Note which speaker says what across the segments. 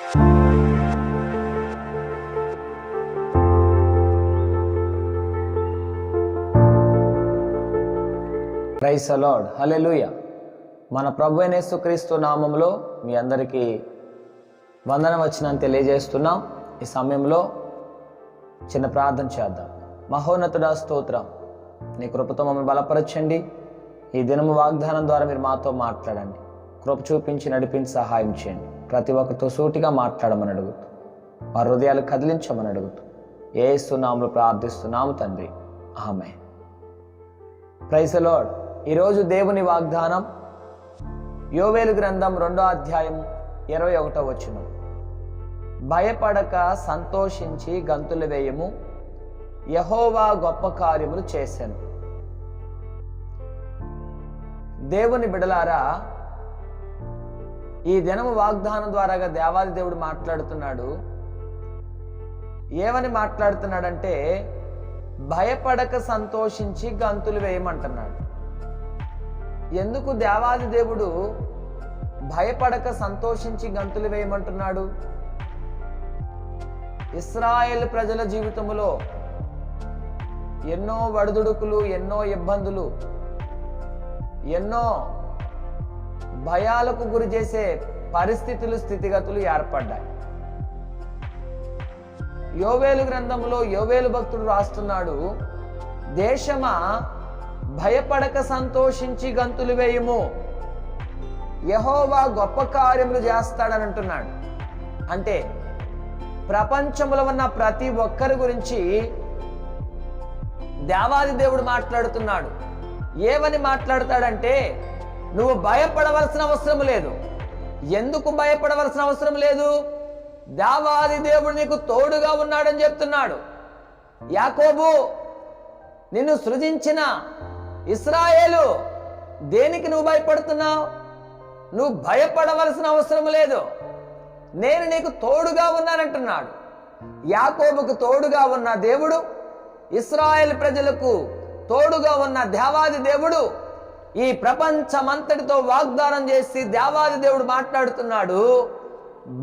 Speaker 1: Praise the lord, హల్లెలూయా. మన ప్రభు అయిన యేసుక్రీస్తు నామములో మీ అందరికీ వందన వచనాన్ని తెలియజేస్తున్నాం. ఈ సమయంలో చిన్న ప్రార్థన చేద్దాం. మహోన్నతుడా స్తోత్రం, నీ కృపతో మమ్మల్ని బలపరచండి. ఈ దినము వాగ్దానం ద్వారా మీరు మాతో మాట్లాడండి. కృప చూపించి నడిపించి సహాయం చేయండి. ప్రతి ఒక్కరితో సూటిగా మాట్లాడమని అడుగుతూ, వారి హృదయాలు కదిలించమని అడుగుతూ యేసు నామములో ప్రార్థిస్తున్నాము తండ్రి, ఆమేన్. Praise the lord. ఈరోజు దేవుని వాగ్దానం యోవేలు గ్రంథం 2వ అధ్యాయం 21వ వచనం. భయపడక సంతోషించి గంతులు వేయము, యెహోవా గొప్ప కార్యములు చేసెను. దేవుని బిడలారా, ఈ దినము వాగ్దానం ద్వారాగా దేవాది దేవుడు మాట్లాడుతున్నాడు. ఏమని మాట్లాడుతున్నాడంటే, భయపడక సంతోషించి గంతులు వేయమంటున్నాడు. ఎందుకు దేవాది దేవుడు భయపడక సంతోషించి గంతులు వేయమంటున్నాడు? ఇశ్రాయేలు ప్రజల జీవితంలో ఎన్నో ఒడిదుడుకులు, ఎన్నో ఇబ్బందులు, ఎన్నో భయాలకు గురి చేసే పరిస్థితులు, స్థితిగతులు ఏర్పడ్డాయి. యోవేలు గ్రంథంలో యోవేలు భక్తుడు రాస్తున్నాడు, దేశమా భయపడక సంతోషించి గంతులు వేయము, యెహోవా గొప్ప కార్యములు చేస్తాడని అంటున్నాడు. అంటే ప్రపంచంలో ఉన్న ప్రతి ఒక్కరి గురించి దేవాది దేవుడు మాట్లాడుతున్నాడు. ఏమని మాట్లాడతాడంటే, నువ్వు భయపడవలసిన అవసరం లేదు. ఎందుకు భయపడవలసిన అవసరం లేదు? దేవాది దేవుడు నీకు తోడుగా ఉన్నాడని చెప్తున్నాడు. యాకోబు, నిన్ను సృజించిన ఇశ్రాయేలు, దేనికి నువ్వు భయపడుతున్నావు? నువ్వు భయపడవలసిన అవసరం లేదు, నేను నీకు తోడుగా ఉన్నానంటున్నాడు. యాకోబుకు తోడుగా ఉన్న దేవుడు, ఇశ్రాయేలు ప్రజలకు తోడుగా ఉన్న దేవాది దేవుడు ఈ ప్రపంచమంతటితో వాగ్దానం చేసి దేవాది దేవుడు మాట్లాడుతున్నాడు,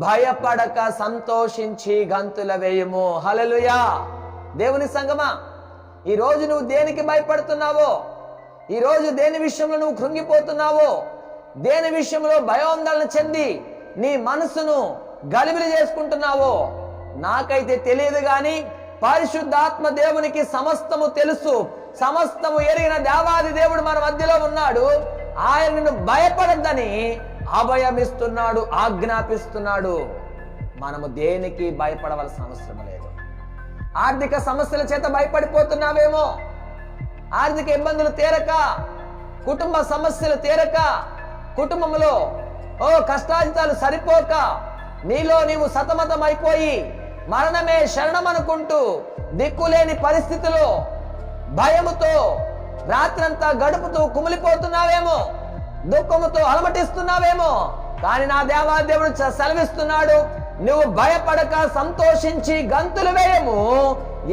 Speaker 1: భయపడక సంతోషించి గంతుల వేయము. హల్లెలూయా. దేవుని సంగమా, ఈరోజు నువ్వు దేనికి భయపడుతున్నావో, ఈరోజు దేని విషయంలో నువ్వు కృంగిపోతున్నావో, దేని విషయంలో భయాందోళన చెంది నీ మనసును గలిబిలి చేసుకుంటున్నావో నాకైతే తెలియదు, కానీ పరిశుద్ధాత్మ దేవునికి సమస్తము తెలుసు. సమస్తము ఎరిగిన దేవాది దేవుడు మన మధ్యలో ఉన్నాడు. ఆయన నిన్ను భయపడద్దని అభయమిస్తున్నాడు, ఆజ్ఞాపిస్తున్నాడు. మనము దేనికి భయపడవలసిన అవసరం లేదు. ఆర్థిక సమస్యల చేత భయపడిపోతున్నావేమో, ఆర్థిక ఇబ్బందులు తీరక, కుటుంబ సమస్యలు తీరక, కుటుంబంలో కష్టాజితాలు సరిపోక నీలో నీవు సతమతం అయిపోయి మరణమే శరణం అనుకుంటూ దిక్కులేని పరిస్థితిలో భయముతో రాత్రంతా గడుపుతూ కుమిలిపోతున్నావేమో, దుఃఖముతో అలమటిస్తున్నావేమో. కానీ నా దేవాదేవుడు సెలవిస్తున్నాడు, నువ్వు భయపడక సంతోషించి గంతులు వేయము,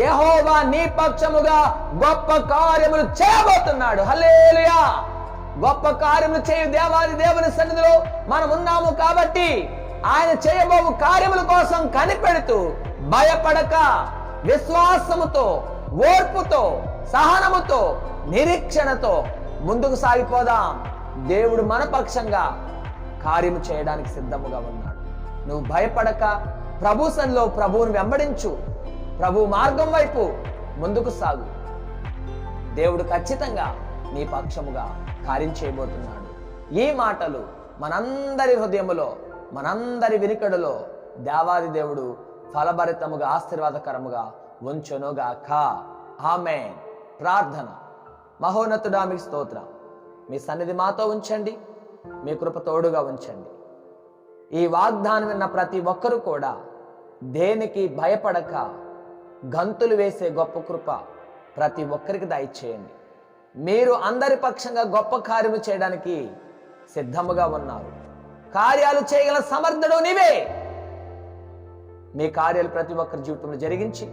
Speaker 1: యెహోవా నీ పక్షముగా గొప్ప కార్యములు చేయబోతున్నాడు. హల్లెలూయా. గొప్ప కార్యములు చేయు దేవాది దేవుని సన్నిధిలో మనం ఉన్నాము కాబట్టి ఆయన చేయబోవు కార్యముల కోసం కనిపెడుతూ భయపడక విశ్వాసముతో, ఓర్పుతో, సహనముతో, నిరీక్షణతో ముందుకు సాగిపోదాం. దేవుడు మన పక్షంగా కార్యము చేయడానికి సిద్ధముగా ఉన్నాడు. నువ్వు భయపడక ప్రభు సన్నిధిలో ప్రభువును వెంబడించు, ప్రభు మార్గం వైపు ముందుకు సాగు. దేవుడు ఖచ్చితంగా నీ పక్షముగా కార్యం చేయబోతున్నాడు. ఈ మాటలు మనందరి హృదయములో, మనందరి వినికడులో దేవాది దేవుడు ఫలభరితముగా, ఆశీర్వాదకరముగా ఉంచునుగాక. ఆమేన్. ప్రార్థన. మహోన్నతుడా, మీకు స్తోత్రం. మీ సన్నిధి మాతో ఉంచండి, మీ కృప తోడుగా ఉంచండి. ఈ వాగ్దానం విన్న ప్రతి ఒక్కరూ కూడా దేనికి భయపడక గంతులు వేసే గొప్ప కృప ప్రతి ఒక్కరికి దయచేయండి. మీరు అందరి పక్షంగా గొప్ప కార్యము చేయడానికి సిద్ధముగా ఉన్నారు. కార్యాలు చేయగల సమర్థుడు నీవే. మీ కార్యాలు ప్రతి ఒక్కరి జీవితంలో జరిగించి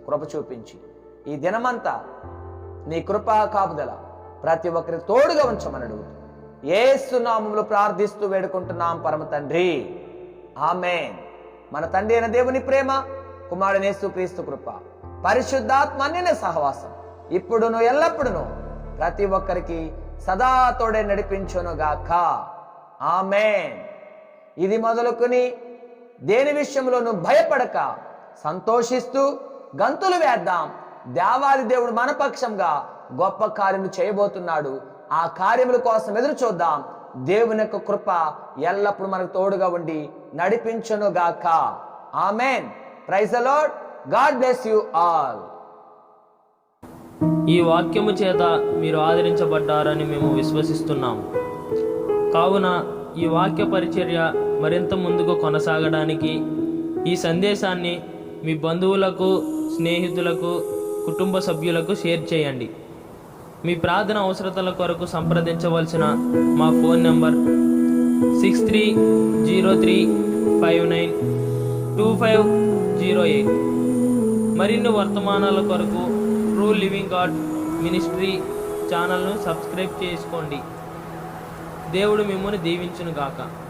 Speaker 1: కృప చూపించి ఈ దినమంతా నీ కృపా కాపుదల ప్రతి ఒక్కరికి తోడుగా ఉంచమని అడుగుతూ యేసు నామములో ప్రార్థిస్తూ వేడుకుంటున్నాం పరమ తండ్రి. ఆమేన్. మన తండ్రి అయిన దేవుని ప్రేమ, కుమారుడైన యేసుక్రీస్తు కృప, పరిశుద్ధాత్మ అన్యోన్య సహవాసం ఇప్పుడును ఎల్లప్పుడును ప్రతి ఒక్కరికి సదా తోడే నడిపించునుగాక. ఆమేన్. ఇది మొదలుకొని దేని విషయంలోనూ భయపడక సంతోషిస్తూ గంతులు వేద్దాం. దేవాది దేవుడు మన పక్షంగా గొప్ప కార్యములు చేయబోతున్నాడు. ఆ కార్యముల కోసం ఎదురు చూద్దాం. దేవుని యొక్క కృప ఎల్లప్పుడూ మనకు తోడుగా ఉండి నడిపించునుగాక. Amen. Praise the Lord. God bless you all.
Speaker 2: ఈ వాక్యము చేత మీరు ఆదరించబడ్డారని మేము విశ్వసిస్తున్నాము. కావున ఈ వాక్య పరిచర్య మరింత ముందుకు కొనసాగడానికి ఈ సందేశాన్ని మీ బంధువులకు, స్నేహితులకు, కుటుంబ సభ్యులకు షేర్ చేయండి. మీ ప్రార్థన అవసరతల కొరకు సంప్రదించవలసిన మా ఫోన్ నంబర్ 6303592508. మరిన్ని వర్తమానాల కొరకు ట్రూ లివింగ్ గాడ్ మినిస్ట్రీ ఛానల్ను సబ్స్క్రైబ్ చేసుకోండి. దేవుడు మిమ్మల్ని దీవించును గాక.